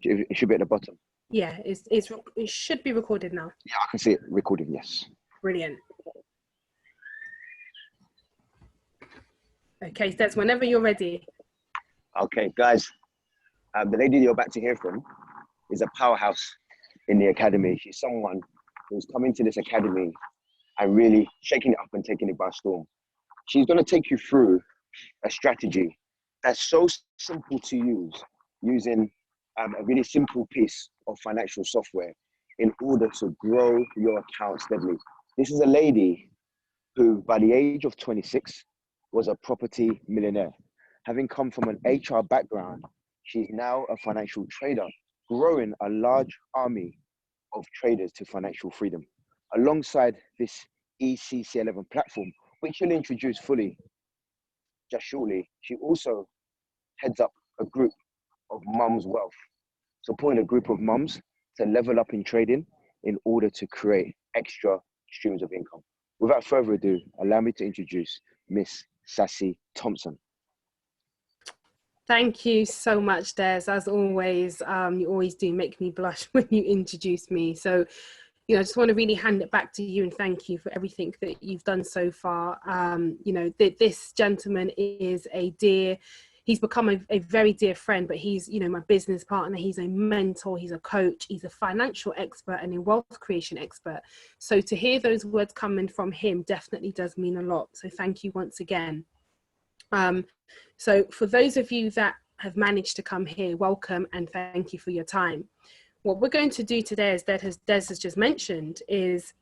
It should be at the bottom. Yeah, it should be recorded now. Yeah, I can see it recorded, yes. Brilliant. Okay, Des, whenever you're ready. Okay, guys, the lady you're about to hear from is a powerhouse in the academy. She's someone who's come into this academy and really shaking it up and taking it by storm. She's going to take you through a strategy that's so simple to use, using a really simple piece of financial software in order to grow your account steadily. This is a lady who, by the age of 26, was a property millionaire. Having come from an HR background, she's now a financial trader, growing a large army of traders to financial freedom. Alongside this Ecc-11 platform, which she'll introduce fully just shortly, she also heads up a group of mums wealth, supporting a group of mums to level up in trading in order to create extra streams of income. Without further ado, allow me to introduce Miss Sassy Thompson. Thank you so much, Des. As always, you always do make me blush when you introduce me. So, I just want to really hand it back to you and thank you for everything that you've done so far. This gentleman is a dear, he's become a very dear friend, but he's, my business partner. He's a mentor, he's a coach, he's a financial expert and a wealth creation expert. So to hear those words coming from him definitely does mean a lot. So thank you once again. So for those of you that have managed to come here, welcome and thank you for your time. What we're going to do today, as Des has just mentioned, is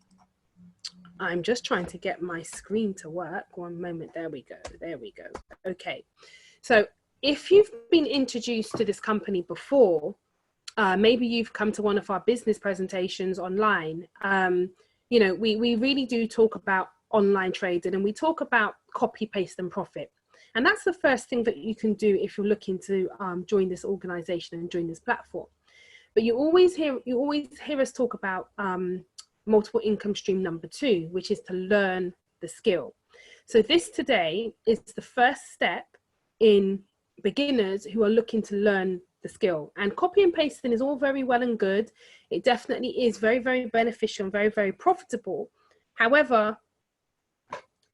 I'm just trying to get my screen to work. One moment, there we go. Okay, so if you've been introduced to this company before, maybe you've come to one of our business presentations online, we really do talk about online trading and we talk about copy, paste and profit. And that's the first thing that you can do if you're looking to join this organization and join this platform. But you always hear us talk about multiple income stream number 2, which is to learn the skill. So this today is the first step in beginners who are looking to learn the skill. And copy and pasting is all very well and good. It definitely is very, very beneficial and very, very profitable. However,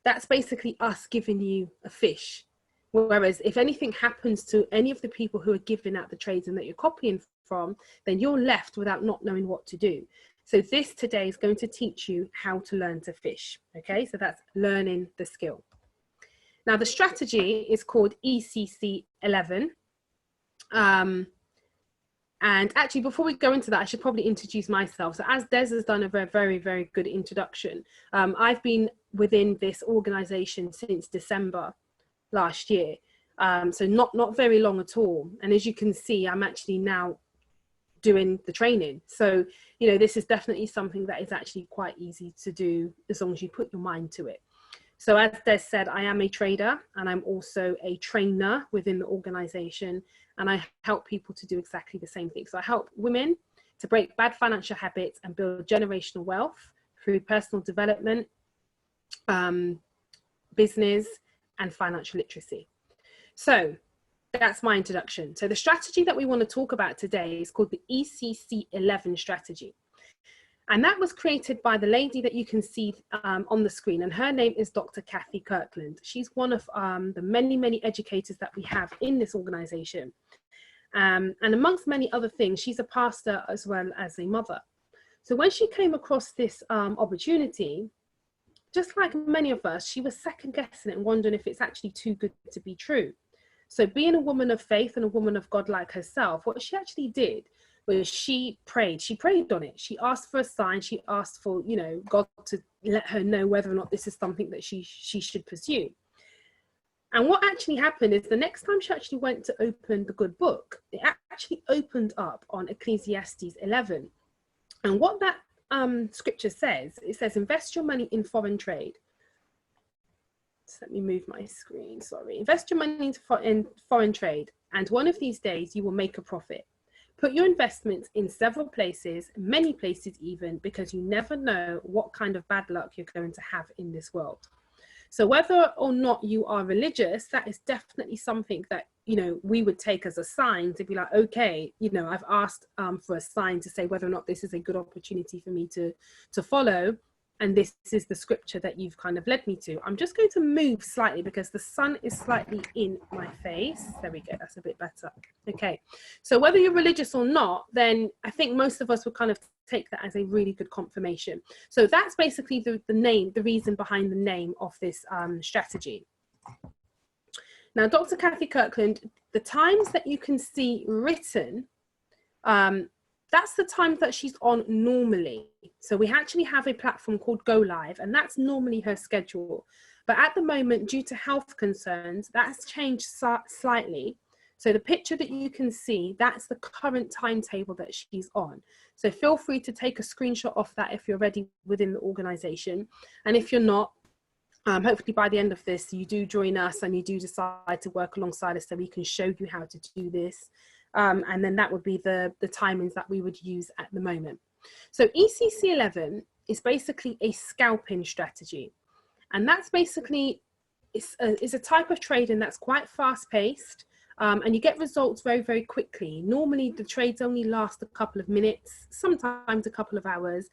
that's basically us giving you a fish. Whereas if anything happens to any of the people who are giving out the trades and that you're copying from, then you're left without not knowing what to do. So this today is going to teach you how to learn to fish. Okay, so that's learning the skill. Now the strategy is called Ecc-11. And actually, before we go into that, I should probably introduce myself. So as Des has done a very, very, very good introduction, I've been within this organization since December last year. So not very long at all. And as you can see, I'm actually now doing the training. So, this is definitely something that is actually quite easy to do as long as you put your mind to it. So as Des said, I am a trader and I'm also a trainer within the organization, and I help people to do exactly the same thing. So I help women to break bad financial habits and build generational wealth through personal development, business and financial literacy. So that's my introduction. So the strategy that we want to talk about today is called the Ecc-11 strategy. And that was created by the lady that you can see on the screen. And her name is Dr. Kathy Kirkland. She's one of the many, many educators that we have in this organization. And amongst many other things, she's a pastor as well as a mother. So when she came across this opportunity, just like many of us, she was second guessing it and wondering if it's actually too good to be true. So being a woman of faith and a woman of God like herself, what she actually did was she prayed on it. She asked for a sign. She asked for, God to let her know whether or not this is something that she should pursue. And what actually happened is the next time she actually went to open the good book, it actually opened up on Ecclesiastes 11. And what that scripture says, it says, invest your money in foreign trade. So let me move my screen, sorry. Invest your money in foreign trade, and one of these days you will make a profit. Put your investments in several places, many places even, because you never know what kind of bad luck you're going to have in this world. So whether or not you are religious, that is definitely something that you know, we would take as a sign to be like, okay, you know, I've asked for a sign to say whether or not this is a good opportunity for me to follow. And this is the scripture that you've kind of led me to. I'm just going to move slightly because the sun is slightly in my face. There we go, that's a bit better. Okay, so whether you're religious or not, then I think most of us would kind of take that as a really good confirmation. So that's basically the name, the reason behind the name of this strategy. Now, Dr. Kathy Kirkland, the times that you can see written, that's the time that she's on normally. So we actually have a platform called Go Live, and that's normally her schedule. But at the moment, due to health concerns, that's changed slightly. So the picture that you can see, that's the current timetable that she's on. So feel free to take a screenshot of that if you're already within the organization. And if you're not, hopefully by the end of this, you do join us and you do decide to work alongside us so we can show you how to do this. And then that would be the timings that we would use at the moment. So Ecc-11 is basically a scalping strategy. And that's basically, it's a type of trading that's quite fast paced. And you get results very, very quickly. Normally the trades only last a couple of minutes, sometimes a couple of hours,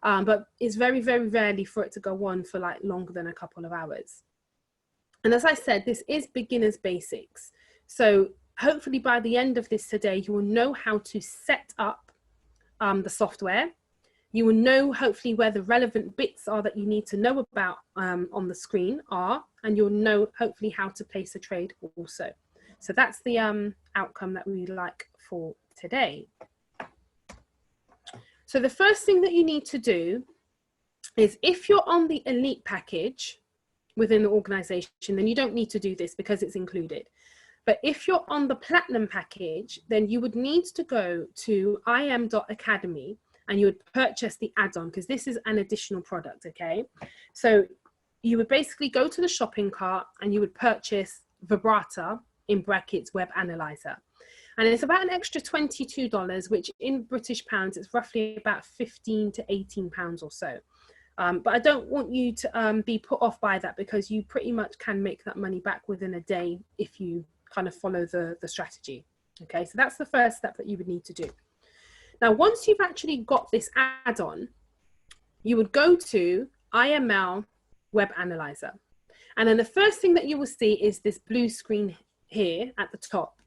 but it's very, very rarely for it to go on for like longer than a couple of hours. And as I said, this is beginner's basics. So hopefully by the end of this today, you will know how to set up the software. You will know hopefully where the relevant bits are that you need to know about on the screen are, and you'll know hopefully how to place a trade also. So that's the outcome that we like for today. So the first thing that you need to do is, if you're on the elite package within the organization, then you don't need to do this because it's included. But if you're on the platinum package, then you would need to go to im.academy and you would purchase the add-on, because this is an additional product, okay? So you would basically go to the shopping cart and you would purchase Vibrata, in brackets, web analyzer. And it's about an extra $22, which in British pounds, it's roughly about 15 to 18 pounds or so. But I don't want you to be put off by that, because you pretty much can make that money back within a day if you kind of follow the strategy. Okay, so that's the first step that you would need to do. Now, once you've actually got this add-on, you would go to IML Web Analyzer. And then the first thing that you will see is this blue screen here at the top.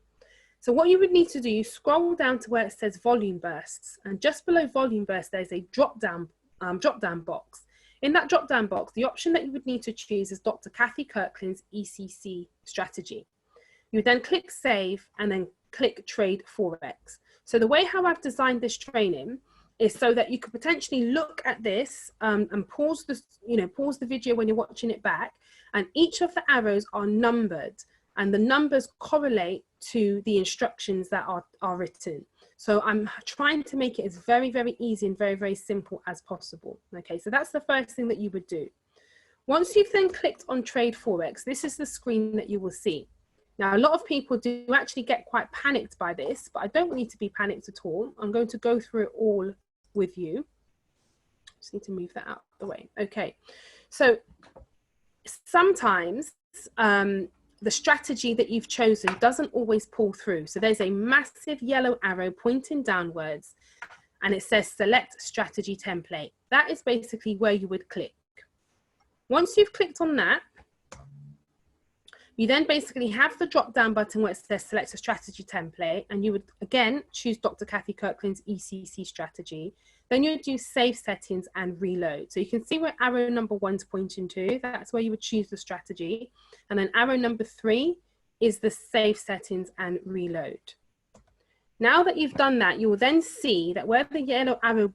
So what you would need to do, you scroll down to where it says volume bursts, and just below volume burst, there's a drop down box. In that drop down box, the option that you would need to choose is Dr. Kathy Kirkland's ECC strategy. You then click save and then click trade Forex. So the way how I've designed this training is so that you could potentially look at this and pause the video when you're watching it back, and each of the arrows are numbered, and the numbers correlate to the instructions that are written. So I'm trying to make it as very, very easy and very, very simple as possible. Okay, so that's the first thing that you would do. Once you've then clicked on Trade Forex, this is the screen that you will see. Now, a lot of people do actually get quite panicked by this, but I don't need to be panicked at all. I'm going to go through it all with you. Just need to move that out of the way. Okay, so sometimes the strategy that you've chosen doesn't always pull through. So there's a massive yellow arrow pointing downwards, and it says select strategy template. That is basically where you would click. Once you've clicked on that, you then basically have the drop down button where it says select a strategy template, and you would again choose Dr. Kathy Kirkland's ECC strategy. Then you would do save settings and reload. So you can see where arrow number 1's pointing to. That's where you would choose the strategy. And then arrow number 3 is the save settings and reload. Now that you've done that, you will then see that where the yellow arrow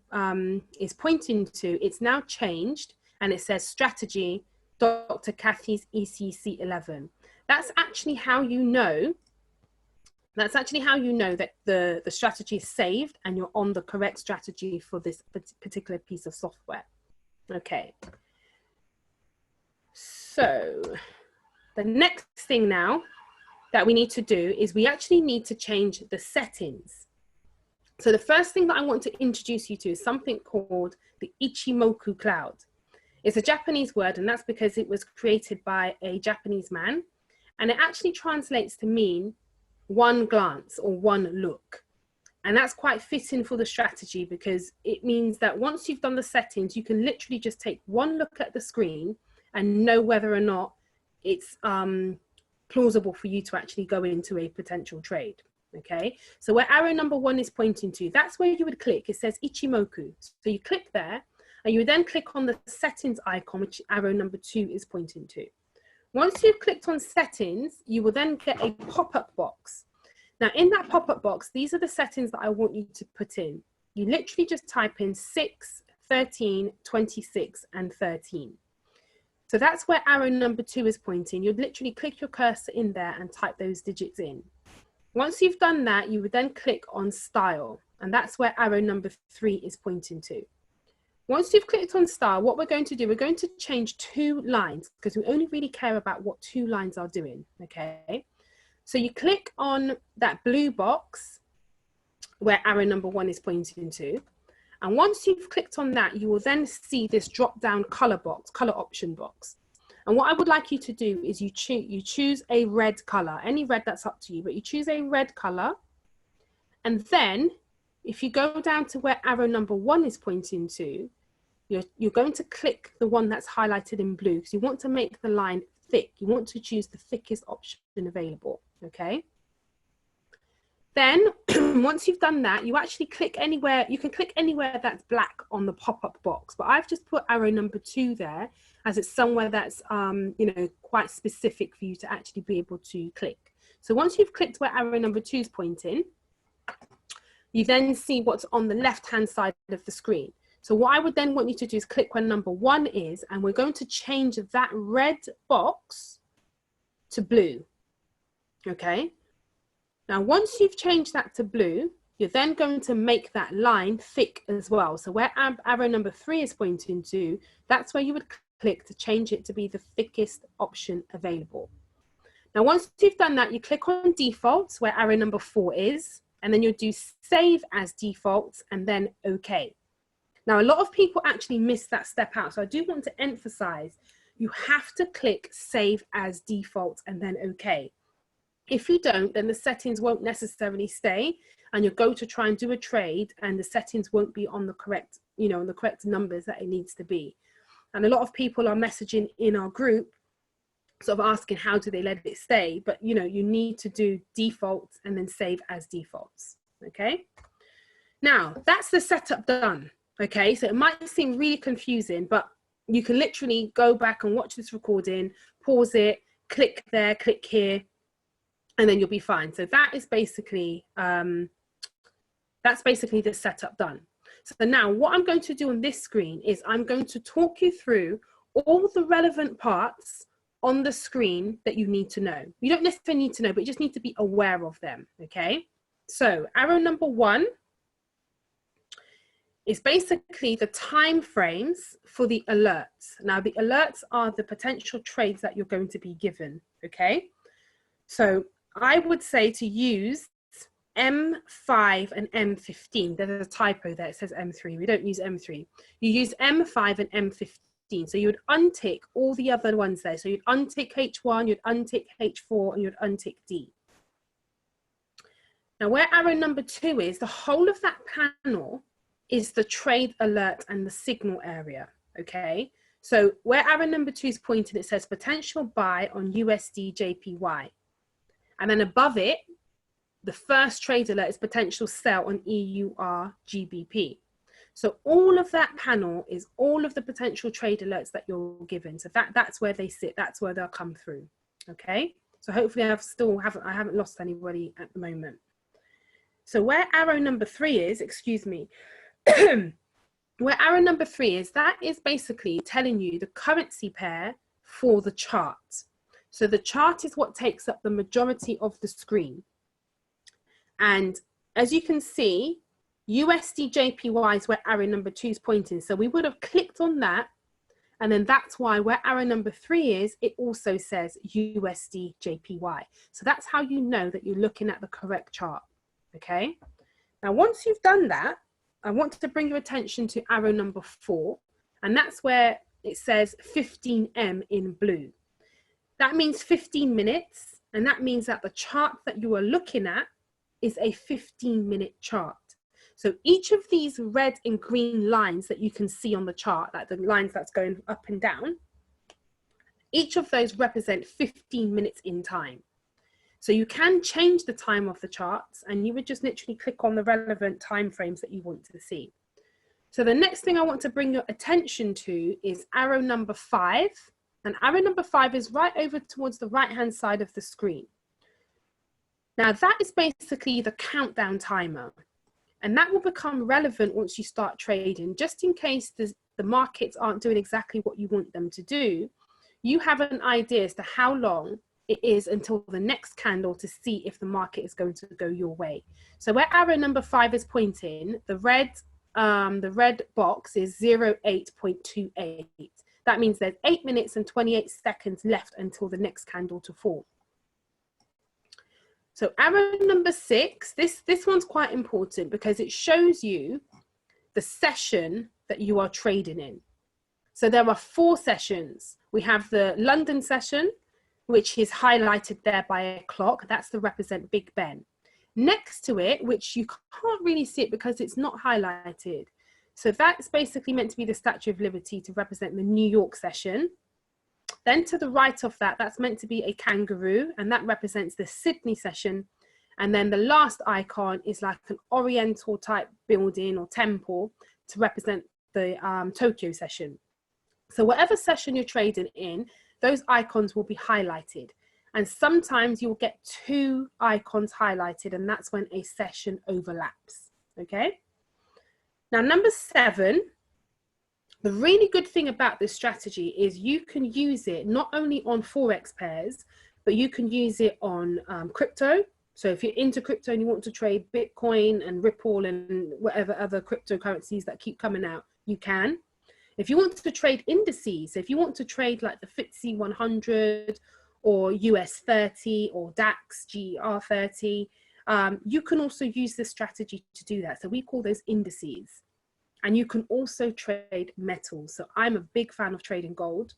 is pointing to, it's now changed, and it says strategy, Dr. Kathy's Ecc-11. That's actually how you know. That's actually how you know that the strategy is saved and you're on the correct strategy for this particular piece of software. Okay. So the next thing now that we need to do is we actually need to change the settings. So the first thing that I want to introduce you to is something called the Ichimoku cloud. It's a Japanese word, and that's because it was created by a Japanese man. And it actually translates to mean one glance or one look. And that's quite fitting for the strategy, because it means that once you've done the settings, you can literally just take one look at the screen and know whether or not it's plausible for you to actually go into a potential trade. Okay, so where arrow number 1 is pointing to, that's where you would click. It says Ichimoku. So you click there, and you would then click on the settings icon, which arrow number 2 is pointing to. Once you've clicked on settings, you will then get a pop-up box. Now in that pop-up box, these are the settings that I want you to put in. You literally just type in 6, 13, 26, and 13. So that's where arrow number 2 is pointing. You'd literally click your cursor in there and type those digits in. Once you've done that, you would then click on style, and that's where arrow number 3 is pointing to. Once you've clicked on style, what we're going to do, we're going to change 2 lines, because we only really care about what 2 lines are doing, okay? So you click on that blue box where arrow number 1 is pointing to. And once you've clicked on that, you will then see this drop down color box, color option box. And what I would like you to do is you choose a red color, any red, that's up to you, but you choose a red color. And then if you go down to where arrow number 1 is pointing to, you're going to click the one that's highlighted in blue, because you want to make the line thick. You want to choose the thickest option available, okay? Then once you've done that, you actually click anywhere, you can click anywhere that's black on the pop-up box, but I've just put arrow number 2 there, as it's somewhere that's, you know, quite specific for you to actually be able to click. So once you've clicked where arrow number 2 is pointing, you then see what's on the left-hand side of the screen. So what I would then want you to do is click where number 1 is, and we're going to change that red box to blue, okay? Now, once you've changed that to blue, you're then going to make that line thick as well. So where arrow number 3 is pointing to, that's where you would click to change it to be the thickest option available. Now, once you've done that, you click on defaults where arrow number 4 is, and then you'll do save as defaults and then okay. Now, a lot of people actually miss that step out. So I do want to emphasize, you have to click save as default and then okay. If you don't, then the settings won't necessarily stay, and you'll go to try and do a trade and the settings won't be on the correct, you know, on the correct numbers that it needs to be. And a lot of people are messaging in our group, sort of asking how do they let it stay, but you know, you need to do defaults and then save as defaults, okay? Now, that's the setup done, okay? So it might seem really confusing, but you can literally go back and watch this recording, pause it, click there, click here, and then you'll be fine. So that is basically, the setup done. So now what I'm going to do on this screen is I'm going to talk you through all the relevant parts on the screen that you need to know. You don't necessarily need to know, but you just need to be aware of them, okay? So arrow number 1 is basically the time frames for the alerts. Now the alerts are the potential trades that you're going to be given, okay? So I would say to use M5 and M15. There's a typo there, it says M3. We don't use M3. You use M5 and M15. So you would untick all the other ones there. So you'd untick H1, you'd untick H4, and you'd untick D. Now where arrow number 2 is, the whole of that panel is the trade alert and the signal area, okay? So where arrow number 2 is pointing, it says potential buy on USD JPY. And then above it, the first trade alert is potential sell on EUR GBP. So all of that panel is all of the potential trade alerts that you're given. So that's where they sit. That's where they'll come through. Okay. So hopefully I haven't lost anybody at the moment. So where arrow number 3 is, excuse me, where arrow number 3 is, that is basically telling you the currency pair for the chart. So the chart is what takes up the majority of the screen. And as you can see, USD JPY is where arrow number 2 is pointing. So we would have clicked on that. And then that's why where arrow number 3 is, it also says USD JPY. So that's how you know that you're looking at the correct chart. Okay. Now, once you've done that, I want to bring your attention to arrow number 4. And that's where it says 15M in blue. That means 15 minutes, And that means that the chart that you are looking at is a 15-minute chart. So each of these red and green lines that you can see on the chart, like the lines that's going up and down, each of those represent 15 minutes in time. So you can change the time of the charts, and you would just literally click on the relevant time frames that you want to see. So the next thing I want to bring your attention to is arrow number 5. And arrow number 5 is right over towards the right-hand side of the screen. Now that is basically the countdown timer. And that will become relevant once you start trading, just in case the markets aren't doing exactly what you want them to do. You have an idea as to how long it is until the next candle to see if the market is going to go your way. So where arrow number 5 is pointing, the red box is 08.28. That means there's 8 minutes and 28 seconds left until the next candle to form. So arrow number 6, this one's quite important because it shows you the session that you are trading in. So there are 4 sessions. We have the London session, which is highlighted there by a clock. That's to represent Big Ben. Next to it, which you can't really see it because it's not highlighted. So that's basically meant to be the Statue of Liberty to represent the New York session. Then to the right of that, that's meant to be a kangaroo, and that represents the Sydney session. And then the last icon is like an oriental type building or temple to represent the Tokyo session. So whatever session you're trading in, those icons will be highlighted. And sometimes you'll get 2 icons highlighted, and that's when a session overlaps, okay? Now, number 7, the really good thing about this strategy is you can use it not only on Forex pairs, but you can use it on crypto. So if you're into crypto and you want to trade Bitcoin and Ripple and whatever other cryptocurrencies that keep coming out, you can. If you want to trade indices, if you want to trade like the FTSE 100 or US 30 or DAX GR 30, you can also use this strategy to do that. So we call those indices. And you can also trade metals. So I'm a big fan of trading gold.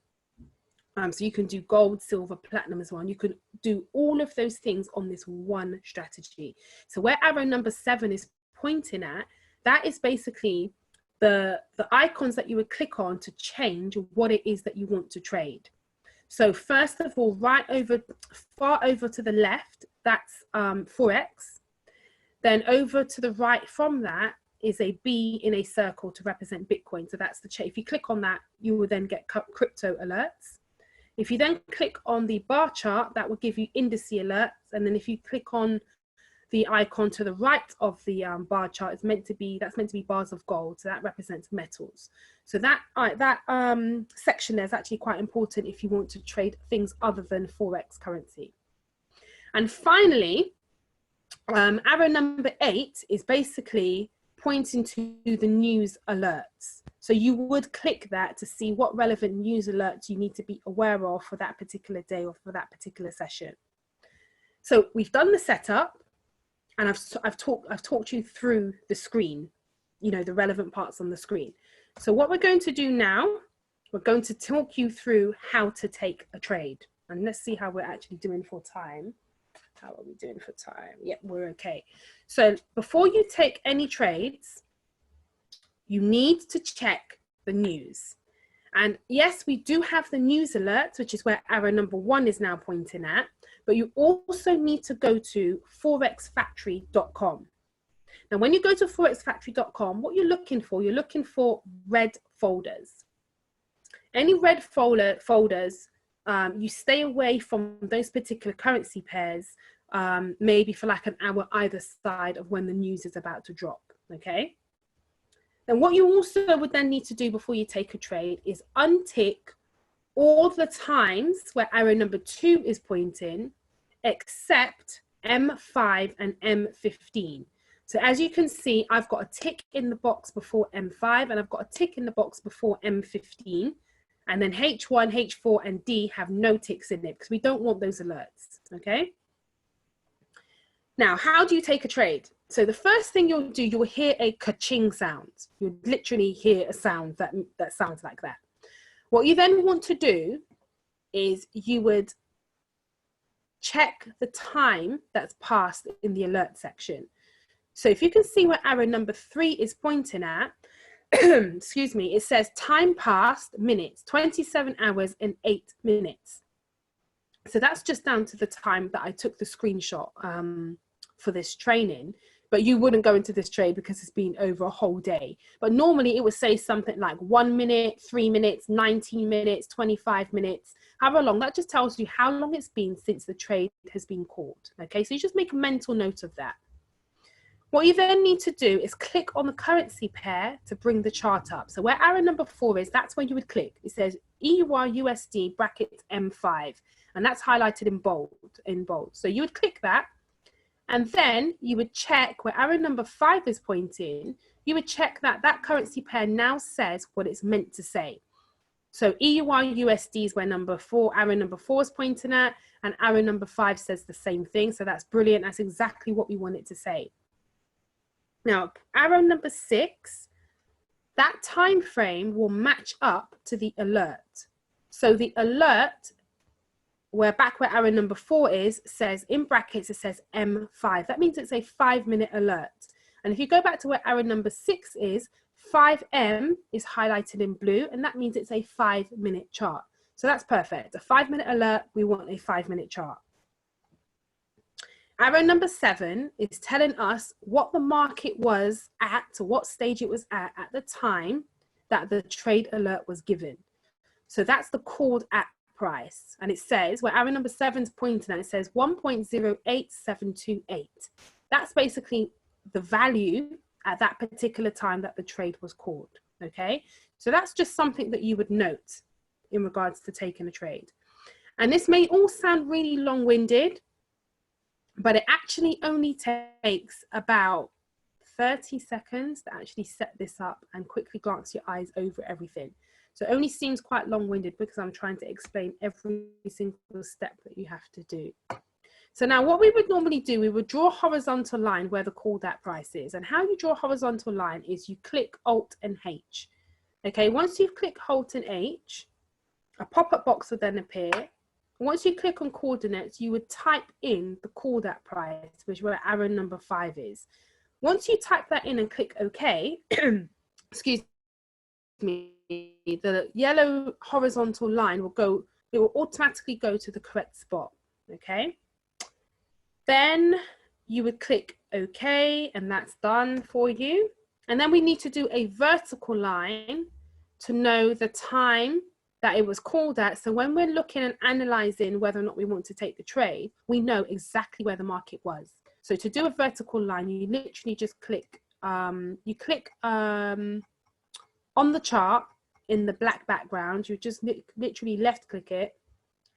So you can do gold, silver, platinum as well. And you can do all of those things on this one strategy. So where arrow number 7 is pointing at, that is basically the icons that you would click on to change what it is that you want to trade. So first of all, far over to the left, that's Forex. Then over to the right from that is a B in a circle to represent Bitcoin. So that's the chart. If you click on that, you will then get crypto alerts. If you then click on the bar chart, that will give you indice alerts. And then if you click on the icon to the right of the bar chart, that's meant to be bars of gold. So that represents metals. So that section there is actually quite important if you want to trade things other than Forex currency. And finally, arrow number 8 is basically pointing to the news alerts. So you would click that to see what relevant news alerts you need to be aware of for that particular day or for that particular session. So we've done the setup, and I've talked you through the screen, you know, the relevant parts on the screen. So what we're going to do now, we're going to talk you through how to take a trade. And let's see how we're actually doing for time. How are we doing for time? Yep, we're okay. So before you take any trades, you need to check the news. And yes, we do have the news alerts, which is where arrow number 1 is now pointing at, but you also need to go to forexfactory.com. Now, when you go to forexfactory.com, what you're looking for red folders. Any red folders, you stay away from those particular currency pairs, maybe for like an hour either side of when the news is about to drop, okay? And what you also would then need to do before you take a trade is untick all the times where arrow number 2 is pointing, except M5 and M15. So as you can see, I've got a tick in the box before M5 and I've got a tick in the box before M15. And then H1, H4, and D have no ticks in it because we don't want those alerts, okay? Now, how do you take a trade? So the first thing you'll do, you'll hear a ka-ching sound. You'll literally hear a sound that sounds like that. What you then want to do is you would check the time that's passed in the alert section. So if you can see where arrow number 3 is pointing at, excuse me, it says time passed minutes, 27 hours and 8 minutes. So that's just down to the time that I took the screenshot for this training. But you wouldn't go into this trade because it's been over a whole day. But normally it would say something like 1 minute, 3 minutes, 19 minutes, 25 minutes, however long. That just tells you how long it's been since the trade has been called. Okay, so you just make a mental note of that. What you then need to do is click on the currency pair to bring the chart up. So where arrow number 4 is, that's where you would click. It says EUR USD brackets M5, and that's highlighted in bold. So you would click that, and then you would check where arrow number 5 is pointing. You would check that that currency pair now says what it's meant to say. So EUR USD is where arrow number 4 is pointing at, and arrow number 5 says the same thing. So that's brilliant. That's exactly what we want it to say. Now, arrow number 6, that time frame will match up to the alert. So the alert, where arrow number 4 is, says in brackets, it says M5. That means it's a 5-minute alert. And if you go back to where arrow number 6 is, 5M is highlighted in blue, and that means it's a 5-minute chart. So that's perfect. A 5-minute alert, we want a 5-minute chart. Arrow number 7 is telling us what the market was at, or what stage it was at the time that the trade alert was given. So that's the called at price. And it says, where arrow number 7 is pointing at, it says 1.08728. That's basically the value at that particular time that the trade was called. Okay, so that's just something that you would note in regards to taking a trade. And this may all sound really long-winded, but it actually only takes about 30 seconds to actually set this up and quickly glance your eyes over everything. So it only seems quite long-winded because I'm trying to explain every single step that you have to do. So now what we would normally do, we would draw a horizontal line where the called at price is. And how you draw a horizontal line is you click Alt and H. Okay, once you've clicked Alt and H, a pop-up box will then appear. Once you click on coordinates, you would type in the called at price, which is where arrow number 5 is. Once you type that in and click OK, excuse me, the yellow horizontal line will go, it will automatically go to the correct spot. Okay. Then you would click OK, and that's done for you. And then we need to do a vertical line to know the time that it was called at. So when we're looking and analyzing whether or not we want to take the trade, we know exactly where the market was. So to do a vertical line, you literally just click, on the chart in the black background, you just literally left click it,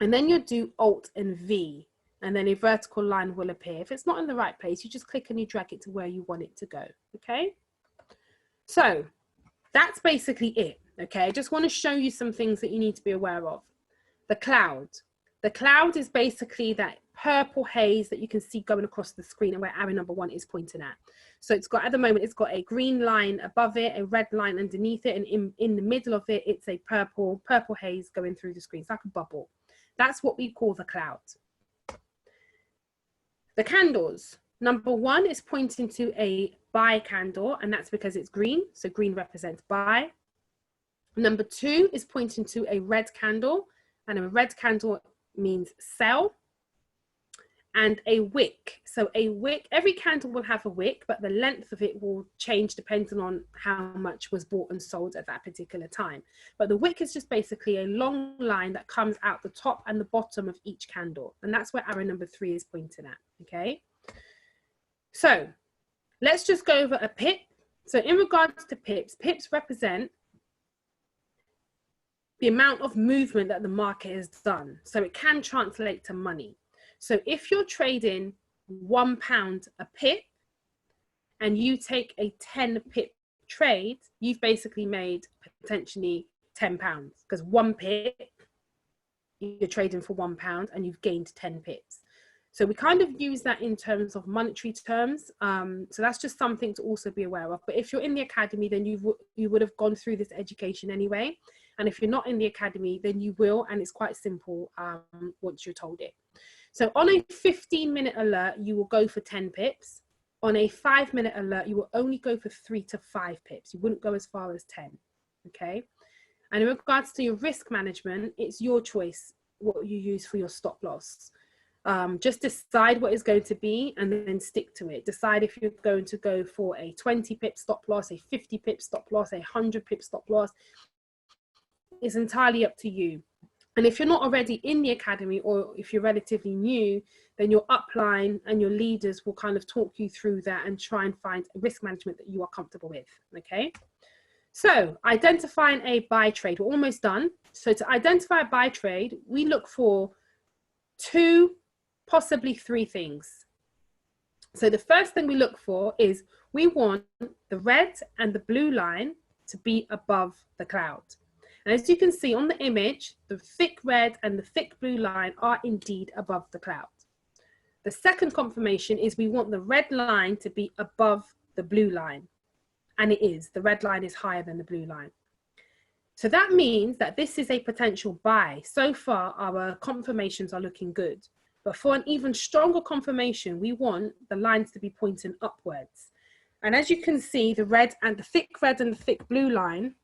and then you do Alt and V, and then a vertical line will appear. If it's not in the right place, you just click and you drag it to where you want it to go. Okay. So that's basically it. Okay, I just want to show you some things that you need to be aware of. The cloud. The cloud is basically that purple haze that you can see going across the screen and where arrow number 1 is pointing at. So it's got, at the moment, it's got a green line above it, a red line underneath it, and in the middle of it, it's a purple haze going through the screen. It's like a bubble. That's what we call the cloud. The candles. Number 1 is pointing to a buy candle, and that's because it's green. So green represents buy. Number 2 is pointing to a red candle, and a red candle means sell. And a wick. So a wick, every candle will have a wick, but the length of it will change depending on how much was bought and sold at that particular time. But the wick is just basically a long line that comes out the top and the bottom of each candle. And that's where arrow number 3 is pointing at, okay? So let's just go over a pip. So in regards to pips, pips represent the amount of movement that the market has done. So it can translate to money. So if you're trading £1 a pip and you take a 10 pip trade, you've basically made potentially £10 because 1 pip, you're trading for £1 and you've gained 10 pips. So we kind of use that in terms of monetary terms. So that's just something to also be aware of. But if you're in the academy, then you would have gone through this education anyway. And if you're not in the academy, then you will, and it's quite simple once you're told it. So on a 15-minute alert, you will go for 10 pips. On a 5-minute alert, you will only go for 3 to 5 pips. You wouldn't go as far as 10, okay? And in regards to your risk management, it's your choice what you use for your stop loss. Just decide what it's going to be and then stick to it. Decide if you're going to go for a 20 pip stop loss, a 50 pip stop loss, a 100 pip stop loss. It's entirely up to you. And if you're not already in the academy, or if you're relatively new, then your upline and your leaders will kind of talk you through that and try and find a risk management that you are comfortable with, okay? So identifying a buy trade, we're almost done. So to identify a buy trade, we look for 2, possibly 3 things. So the first thing we look for is we want the red and the blue line to be above the cloud. And as you can see on the image, the thick red and the thick blue line are indeed above the cloud. The second confirmation is we want the red line to be above the blue line. And it is. The red line is higher than the blue line. So that means that this is a potential buy. So far, our confirmations are looking good. But for an even stronger confirmation, we want the lines to be pointing upwards. And as you can see, the red and the thick red and the thick blue line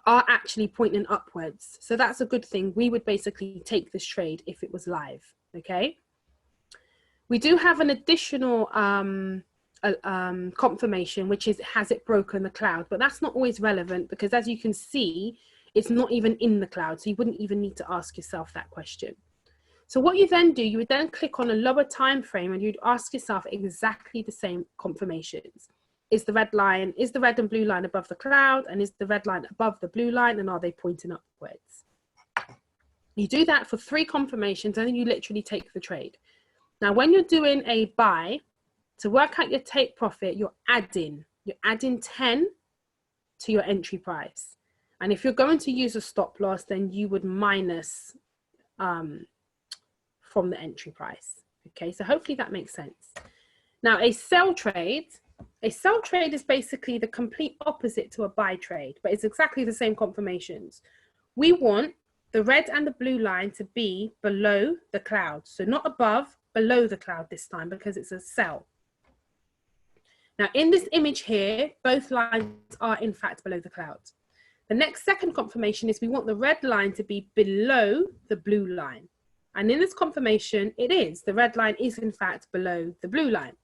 are actually pointing upwards. So that's a good thing. We would basically take this trade if it was live, okay? We do have an additional confirmation, which is, has it broken the cloud? But that's not always relevant because as you can see, it's not even in the cloud. So you wouldn't even need to ask yourself that question. So what you then do, you would then click on a lower time frame and you'd ask yourself exactly the same confirmations. Is the red and blue line above the cloud? And is the red line above the blue line? And are they pointing upwards? You do that for 3 confirmations and then you literally take the trade. Now, when you're doing a buy, to work out your take profit, you're adding 10 to your entry price. And if you're going to use a stop loss, then you would minus from the entry price. Okay, so hopefully that makes sense. Now, a sell trade is basically the complete opposite to a buy trade, but it's exactly the same confirmations. We want the red and the blue line to be below the cloud. So not above, below the cloud this time because it's a sell. Now in this image here, both lines are in fact below the cloud. The next second confirmation is we want the red line to be below the blue line. And in this confirmation, it is. The red line is in fact below the blue line.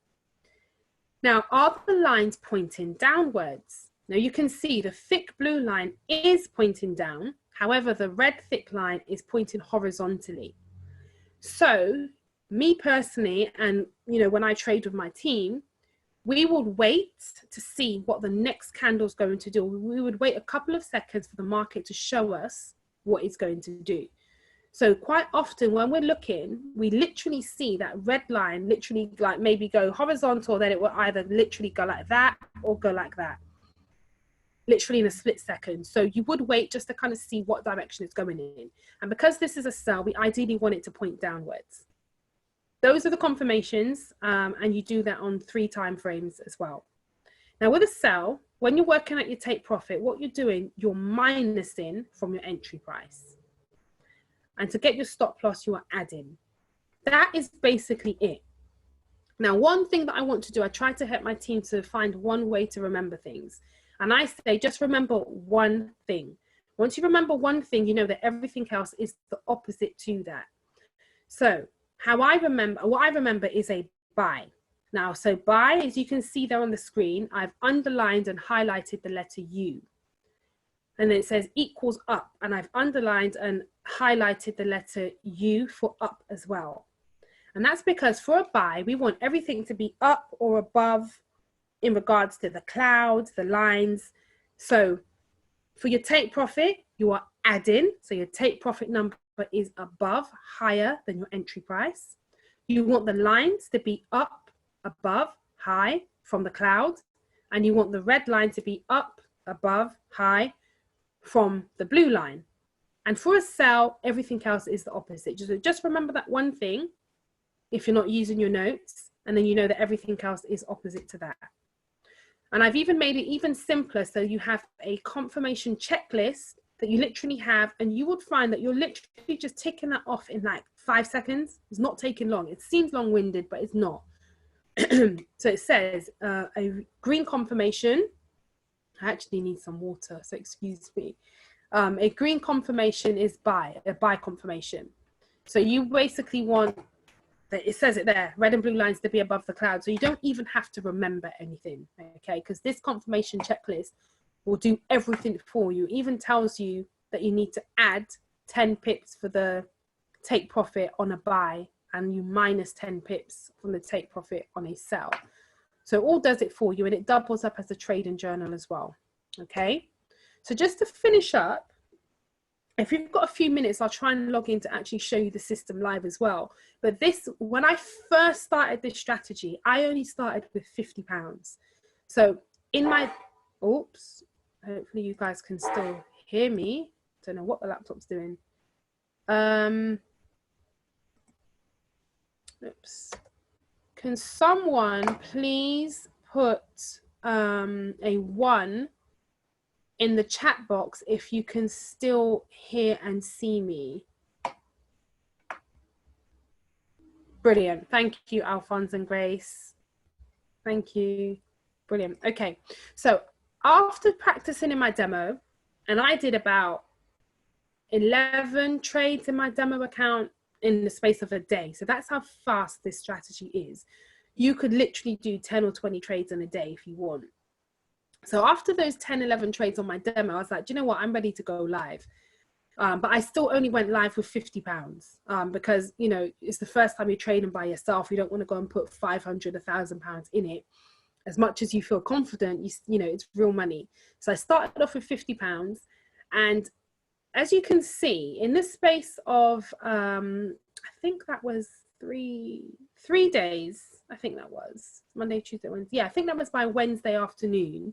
Now, are the lines pointing downwards? Now you can see the thick blue line is pointing down. However, the red thick line is pointing horizontally. So me personally, and when I trade with my team, we would wait to see what the next candle is going to do. We would wait a couple of seconds for the market to show us what it's going to do. So quite often when we're looking, we literally see that red line literally like maybe go horizontal, then it will either literally go like that or go like that, literally in a split second. So you would wait just to kind of see what direction it's going in. And because this is a sell, we ideally want it to point downwards. Those are the confirmations, and you do that on 3 time frames as well. Now with a sell, when you're working at your take profit, what you're doing, you're minusing from your entry price. And to get your stop loss, you are adding. That is basically it. Now, one thing that I want to do, I try to help my team to find one way to remember things. And I say, just remember one thing. Once you remember one thing, you know that everything else is the opposite to that. So what I remember is a buy. Now, so buy, as you can see there on the screen, I've underlined and highlighted the letter U. And then it says equals up, and I've underlined and highlighted the letter U for up as well. And that's because for a buy, we want everything to be up or above in regards to the clouds, the lines. So for your take profit, you are adding. So your take profit number is above, higher than your entry price. You want the lines to be up, above, high from the cloud. And you want the red line to be up, above, high from the blue line. And for a sell, everything else is the opposite. Just remember that one thing if you're not using your notes, and then you know that everything else is opposite to that. And I've even made it even simpler, so you have a confirmation checklist that you literally have, and you would find that you're literally just ticking that off in like 5 seconds. It's not taking long. It seems long-winded, but it's not. So it says a green confirmation. I actually need some water, so excuse me. A green confirmation is a buy confirmation. So you basically want, it says it there, red and blue lines to be above the cloud. So you don't even have to remember anything, okay? Because this confirmation checklist will do everything for you. It even tells you that you need to add 10 pips for the take profit on a buy, and you minus 10 pips from the take profit on a sell. So it all does it for you, and it doubles up as a trading journal as well, okay? So just to finish up, if you've got a few minutes, I'll try and log in to actually show you the system live as well. But this, when I first started this strategy, I only started with £50. So in my, oops, hopefully you guys can still hear me. Don't know what the laptop's doing. Oops. Can someone please put a 1 in the chat box if you can still hear and see me? Brilliant. Thank you, Alphonse and Grace. Thank you. Brilliant. Okay. So after practicing in my demo, and I did about 11 trades in my demo account in the space of a day. So that's how fast this strategy is. You could literally do 10 or 20 trades in a day if you want. So after those 10, 11 trades on my demo, I was like, do you know what? I'm ready to go live. But I still only went live with £50 because, you know, it's the first time you're trading by yourself. You don't want to go and put 500, £1,000 in it. As much as you feel confident, you know, it's real money. So I started off with £50. And as you can see, in this space of, I think that was three days. I think that was Monday, Tuesday, Wednesday. Yeah, I think that was by Wednesday afternoon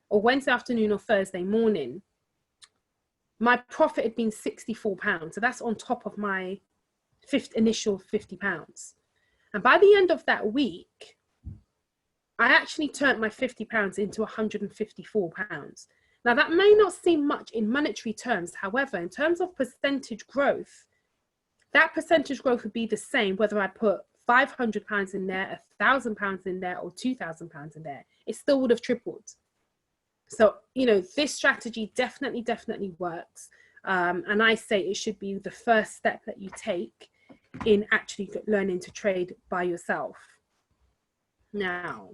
or Thursday morning. My profit had been £64. So that's on top of my initial £50. And by the end of that week, I actually turned my £50 into £154. Now that may not seem much in monetary terms. However, in terms of percentage growth, that percentage growth would be the same whether I put £500 in there, £1,000 in there, or £2,000 in there. It still would have tripled. So, you know, this strategy definitely works. And I say it should be the first step that you take in actually learning to trade by yourself. Now,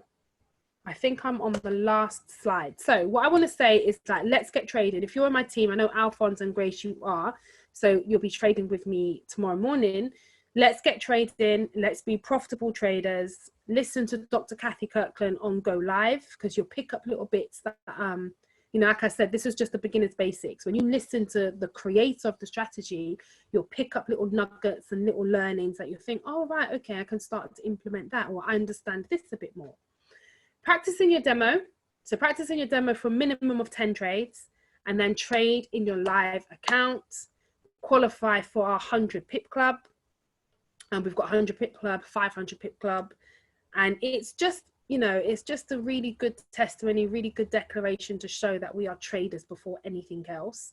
I think I'm on the last slide. So what I want to say is that let's get trading. If you're on my team, I know Alphonse and Grace, you are. So you'll be trading with me tomorrow morning. Let's get trading. Let's be profitable traders. Listen to Dr. Kathy Kirkland on Go Live, because you'll pick up little bits that, you know, like I said, this is just the beginner's basics. When you listen to the creator of the strategy, you'll pick up little nuggets and little learnings that you think, oh, right, okay, I can start to implement that, or I understand this a bit more. Practicing your demo. So practicing your demo for a minimum of 10 trades, and then trade in your live account, qualify for our 100 pip club. And we've got 100 pip club, 500 pip club. And it's just, you know, it's just a really good testimony, really good declaration to show that we are traders before anything else.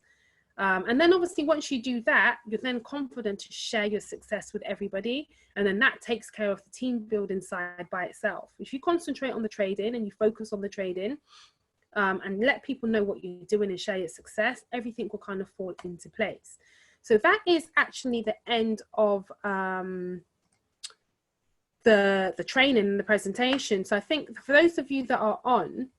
And then obviously once you do that, you're then confident to share your success with everybody. And then that takes care of the team building side by itself. If you concentrate on the trading and you focus on the trading and let people know what you're doing and share your success, everything will kind of fall into place. So that is actually the end of the training and the presentation. So I think for those of you that are on,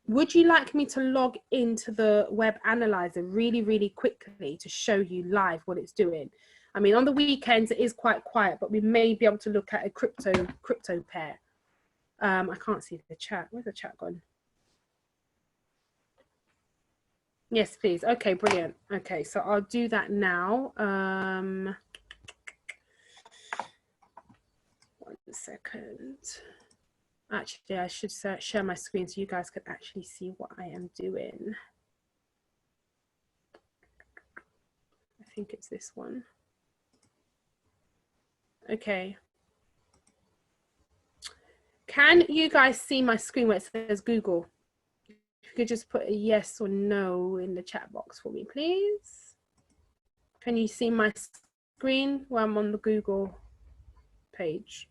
would you like me to log into the web analyzer really quickly to show you live what it's doing? I mean, on the weekends, it is quite quiet, but we may be able to look at a crypto pair. I can't see the chat. Where's the chat gone? Yes, please. Okay, brilliant. Okay, so I'll do that now. 1 second. Actually, I should share my screen so you guys can actually see what I am doing. I think it's this one. Okay. Can you guys see my screen where it says Google? you could just put a yes or no in the chat box for me, please. Can you see my screen while I'm on the Google page?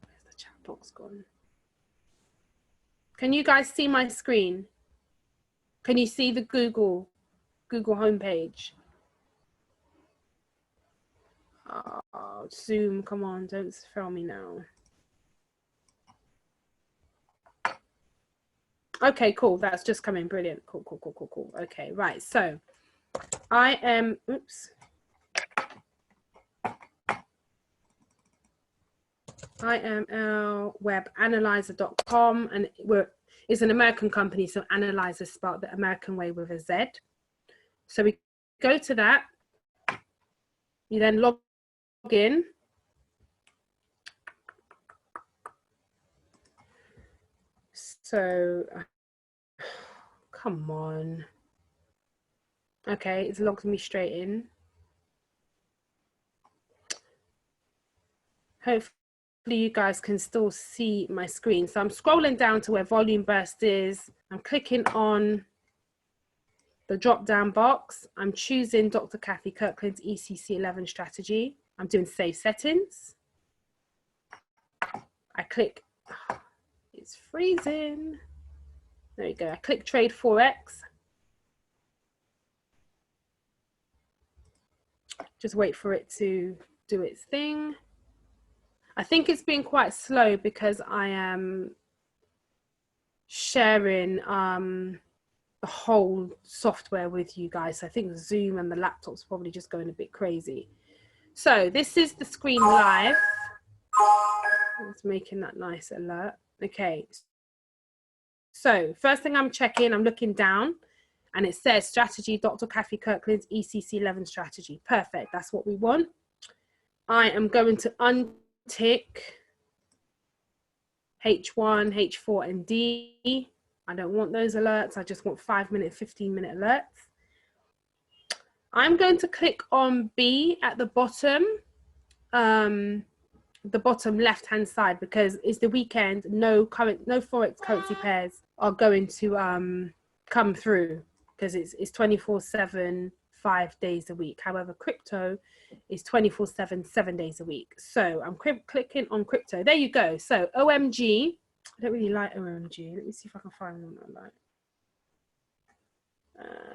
Where's the chat box gone? Can you guys see my screen? Can you see the Google homepage? Oh, Zoom, come on, don't fail me now. Okay, cool, that's just coming, brilliant. Cool. Okay, right, so I am, oops. I am webanalyzer.com, and it's an American company, so analyzer spelled the American way with a Z. So we go to that, you then log in. So, come on. Okay, it's logged me straight in. Hopefully you guys can still see my screen. So I'm scrolling down to where volume burst is. I'm clicking on the drop down box. I'm choosing Dr. Kathy Kirkland's Ecc-11 strategy. I'm doing save settings. I click, it's freezing. There we go. I click trade Forex. Just wait for it to do its thing. I think it's been quite slow because I am sharing the whole software with you guys. So I think Zoom and the laptop's probably just going a bit crazy. So this is the screen live. It's making that nice alert. Okay. So first thing I'm checking, I'm looking down and it says strategy, Dr. Kathy Kirkland's Ecc-11 strategy. Perfect. That's what we want. I am going to untick H1, H4, and D. I don't want those alerts. I just want 5-minute, 15-minute alerts. I'm going to click on B at the bottom left-hand side, because it's the weekend. No Forex currency pairs are going to come through because it's 24/7, 5 days a week. However, crypto is 24/7, 7 days a week. So I'm clicking on crypto. There you go. So OMG. I don't really like OMG. Let me see if I can find one I like.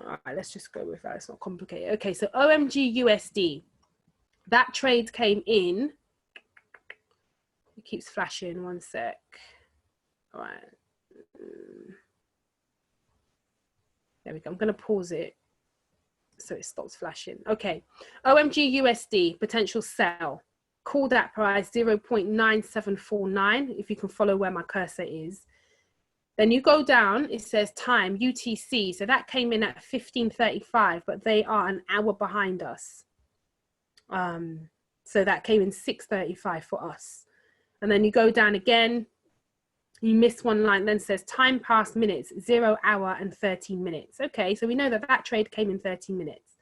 All right, let's just go with that. It's not complicated. Okay, so OMG USD. That trade came in. It keeps flashing. One sec. All right. There we go. I'm going to pause it so it stops flashing. Okay. OMG USD, potential sell. Call that price 0.9749, if you can follow where my cursor is. Then you go down, it says time, UTC. So that came in at 15:35, but they are an hour behind us. So that came in 6:35 for us. And then you go down again, you miss one line, then says time past minutes, 0 hour and 13 minutes. Okay, so we know that that trade came in 13 minutes.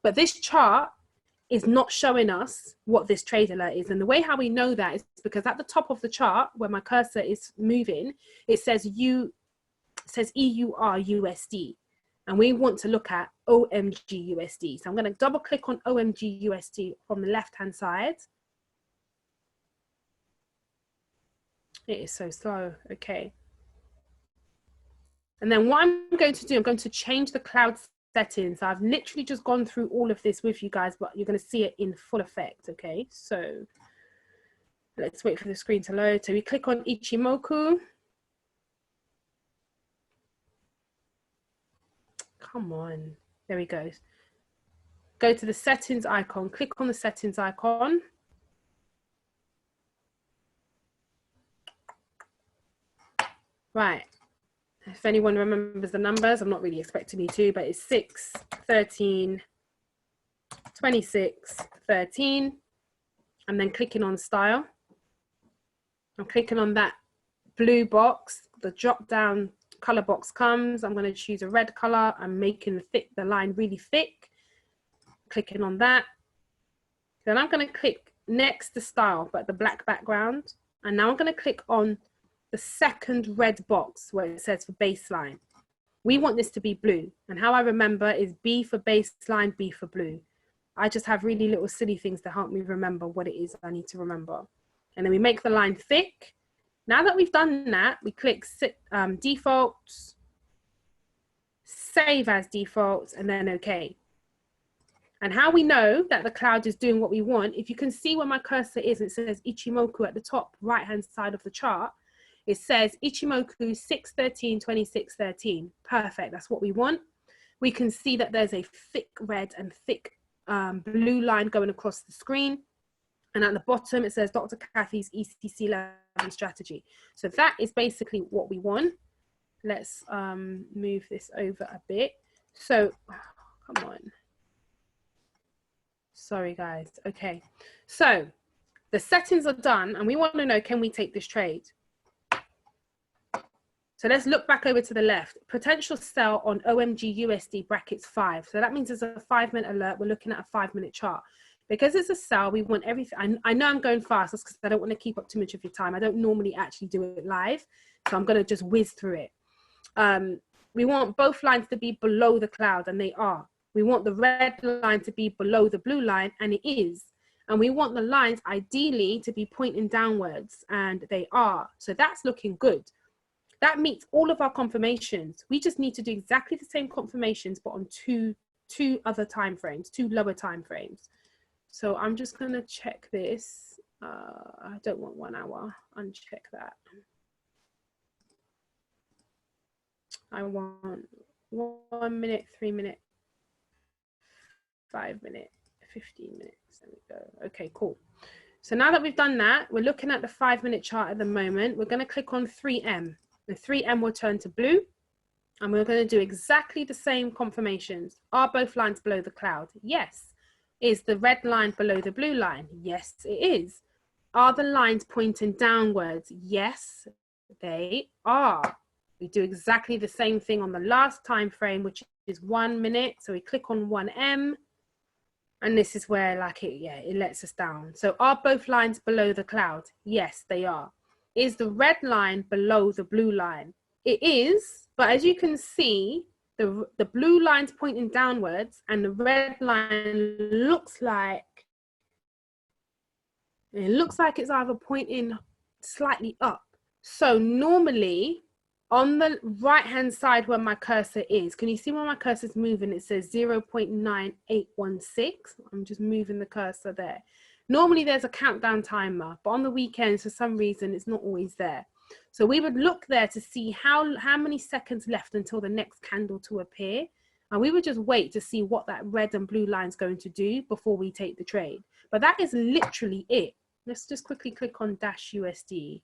But this chart is not showing us what this trade alert is. And the way how we know that is because at the top of the chart where my cursor is moving, it says EUR USD. And we want to look at OMG USD. So I'm going to double click on OMG USD from the left-hand side. It is so slow. Okay. And then what I'm going to do, I'm going to change the cloud settings. So I've literally just gone through all of this with you guys, but you're going to see it in full effect. Okay. So let's wait for the screen to load. So we click on Ichimoku. Come on. There we go. Go to the settings icon. Click on the settings icon. Right. If anyone remembers the numbers, I'm not really expecting you to, but it's 6, 13, 26, 13. And then clicking on style. I'm clicking on that blue box. The drop down color box comes. I'm going to choose a red color. I'm making the line really thick. Clicking on that. Then I'm going to click next to style, but the black background. And now I'm going to click on the second red box where it says for baseline. We want this to be blue. And how I remember is B for baseline, B for blue. I just have really little silly things to help me remember what it is I need to remember. And then we make the line thick. Now that we've done that, we click defaults, save as defaults, and then OK. And how we know that the cloud is doing what we want, if you can see where my cursor is, it says Ichimoku at the top right-hand side of the chart. It says Ichimoku 6132613. Perfect, that's what we want. We can see that there's a thick red and thick blue line going across the screen. And at the bottom, it says Dr. Kathy's Ecc-11 strategy. So that is basically what we want. Let's move this over a bit. So, come on. Sorry, guys. Okay. So the settings are done and we want to know, can we take this trade? So let's look back over to the left. Potential sell on OMG USD brackets 5. So that means there's a 5-minute alert. We're looking at a 5-minute chart. Because it's a sell, we want everything. I know I'm going fast. That's because I don't want to keep up too much of your time. I don't normally actually do it live. So I'm going to just whiz through it. We want both lines to be below the cloud, and they are. We want the red line to be below the blue line, and it is. And we want the lines ideally to be pointing downwards, and they are. So that's looking good. That meets all of our confirmations. We just need to do exactly the same confirmations, but on two other time frames, 2 lower time frames. So I'm just going to check this. I don't want 1 hour. Uncheck that. I want 1 minute, 3 minute, 5 minute, 15 minutes. There we go. Okay, cool. So now that we've done that, we're looking at the 5-minute chart at the moment. We're going to click on 3M. The 3M will turn to blue. And we're going to do exactly the same confirmations. Are both lines below the cloud? Yes. Is the red line below the blue line? Yes, it is. Are the lines pointing downwards? Yes, they are. We do exactly the same thing on the last time frame, which is 1 minute. So we click on 1M. And this is where it lets us down. So are both lines below the cloud? Yes, they are. Is the red line below the blue line? It is, but as you can see, the blue line's pointing downwards and the red line looks like it's either pointing slightly up. So normally on the right hand side where my cursor is, can you see where my cursor is moving? It says 0.9816. I'm just moving the cursor there. Normally there's a countdown timer, but on the weekends for some reason it's not always there. So we would look there to see how many seconds left until the next candle to appear. And we would just wait to see what that red and blue line is going to do before we take the trade. But that is literally it. Let's just quickly click on Dash USD.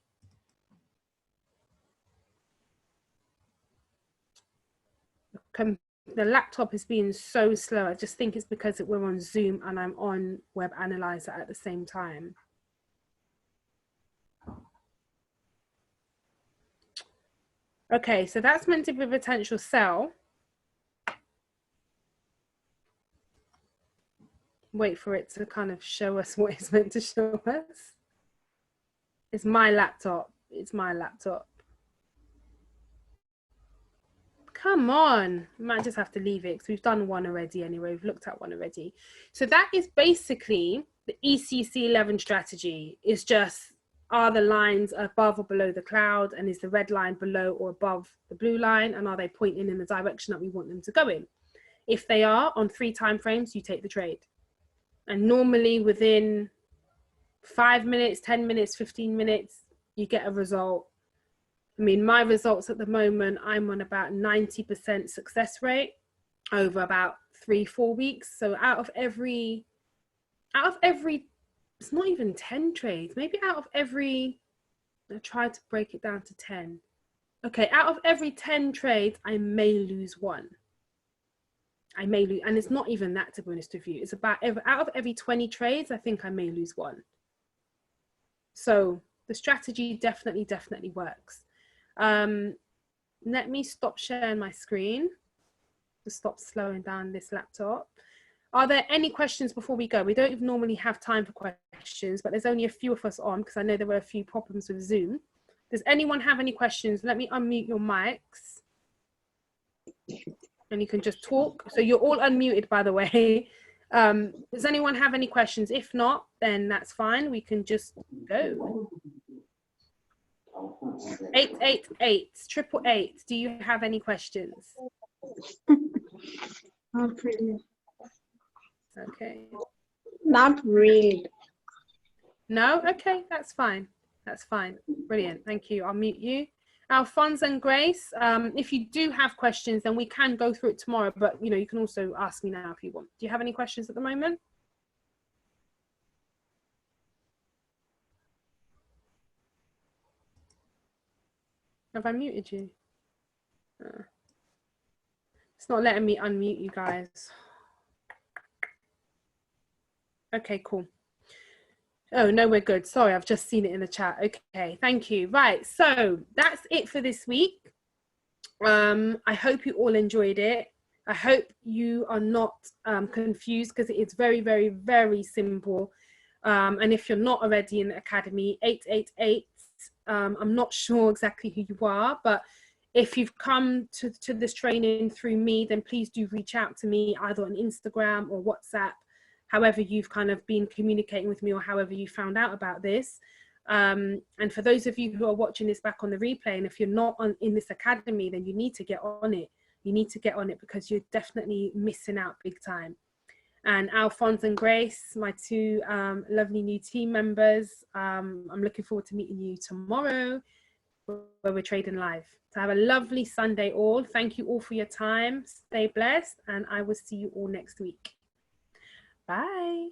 The laptop is being so slow. I just think it's because we're on Zoom and I'm on Web Analyzer at the same time. Okay, so that's meant to be a potential sell. Wait for it to kind of show us what it's meant to show us. It's my laptop. It's my laptop. Come on. We might just have to leave it because we've done one already anyway. We've looked at one already. So that is basically the Ecc-11 strategy. It's just, are the lines above or below the cloud, and is the red line below or above the blue line, and are they pointing in the direction that we want them to go in? If they are, on 3 time frames, you take the trade. And normally within 5 minutes, 10 minutes, 15 minutes, you get a result. I mean, my results at the moment, I'm on about 90% success rate over about 3-4 weeks. So out of every, it's not even 10 trades, maybe out of every, I tried to break it down to 10. Okay, out of every 10 trades, I may lose 1. I may lose, and it's not even that, to be honest with you. It's about, out of every 20 trades, I think I may lose 1. So the strategy definitely works. Let me stop sharing my screen to stop slowing down this laptop. Are there any questions before we go? We don't normally have time for questions, but there's only a few of us on because I know there were a few problems with Zoom. Does anyone have any questions? Let me unmute your mics. and you can just talk. So you're all unmuted, by the way. Does anyone have any questions? If not, then that's fine. We can just go. 888, 888. Do you have any questions? Not really. Okay. Not really. No? Okay, that's fine. That's fine. Brilliant. Thank you. I'll mute you. Alphonse and Grace, if you do have questions, then we can go through it tomorrow, but you know, you can also ask me now if you want. Do you have any questions at the moment? Have I muted you? It's not letting me unmute you guys. Okay, cool. Oh, no, we're good. Sorry, I've just seen it in the chat. Okay, thank you. Right, so that's it for this week. I hope you all enjoyed it. I hope you are not confused, because it is very, very, very simple. And if you're not already in the academy, 888, I'm not sure exactly who you are, but if you've come to this training through me, then please do reach out to me either on Instagram or WhatsApp, however you've kind of been communicating with me or however you found out about this. And for those of you who are watching this back on the replay, and if you're not in this academy, then you need to get on it. You need to get on it, because you're definitely missing out big time. And Alphonse and Grace, my two lovely new team members, I'm looking forward to meeting you tomorrow, where we're trading live. So have a lovely Sunday all. Thank you all for your time. Stay blessed, and I will see you all next week. Bye.